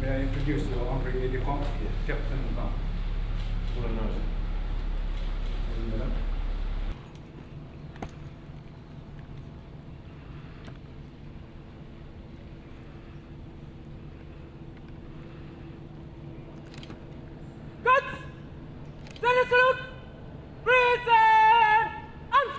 May I introduce you, Andre Edicom, Captain of Guts! Stand salute! Prison! Arms!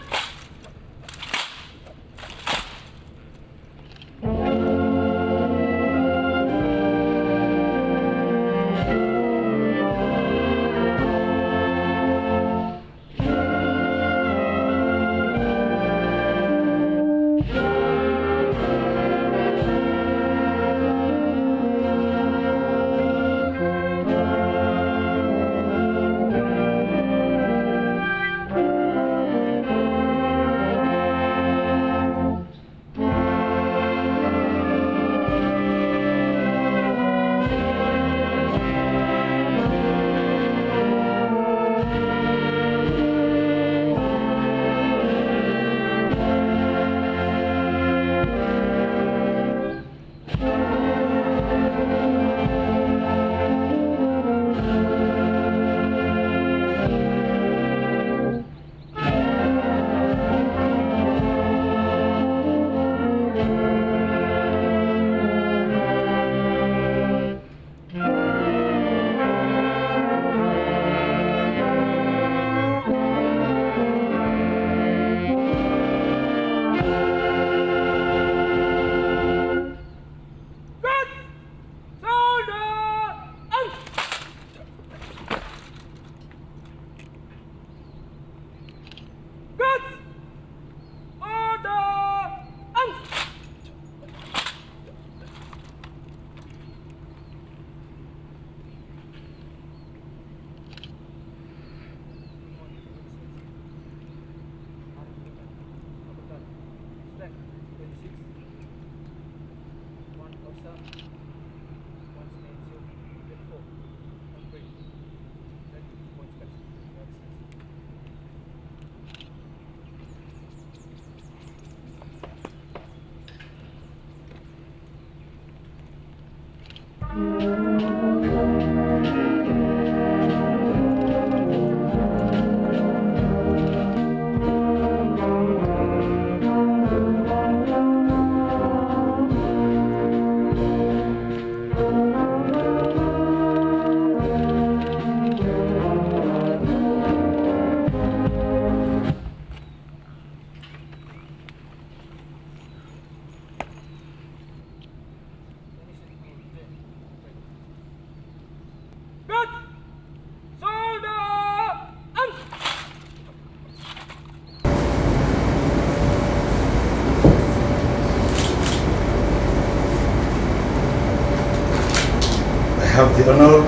I have the honor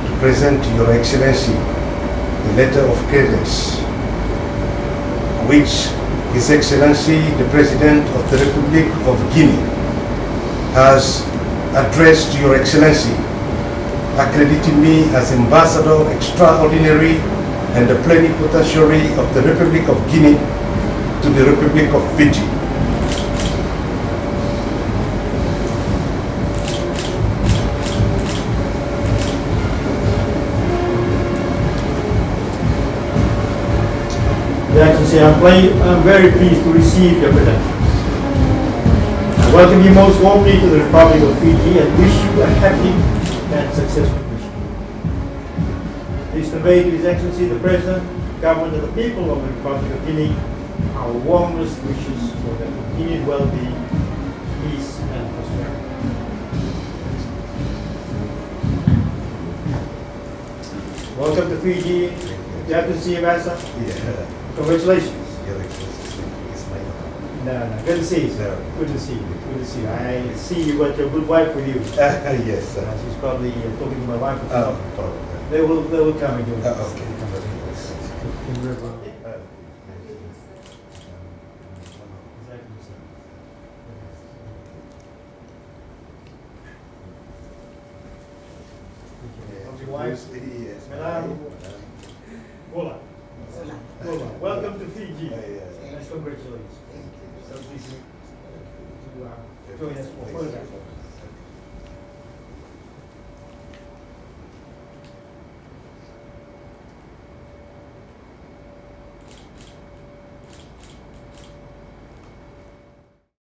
to present to Your Excellency the letter of credence which His Excellency the President of the Republic of Guinea has addressed to Your Excellency, accrediting me as Ambassador Extraordinary and the Plenipotentiary of the Republic of Guinea to the Republic of Fiji. Your Excellency, I'm very pleased to receive your credentials. I welcome you most warmly to the Republic of Fiji and wish you a happy and successful mission. Please convey to His Excellency the President, Government of the people of the Republic of Guinea, our warmest wishes for their continued well-being, peace and prosperity. Welcome to Fiji, Your Excellency Ambassador. Yeah. Congratulations. Your Excellency, it's my honor. No. Good to see you, sir. Good to see you. Good to see you. I see you got your good wife with you. Yes, sir. She's probably talking to my wife. Oh, probably. They will come and do it. Okay. Wife, Yes. Madam Gola. Welcome to Fiji. Yes. And congratulations. So please to join us for photograph.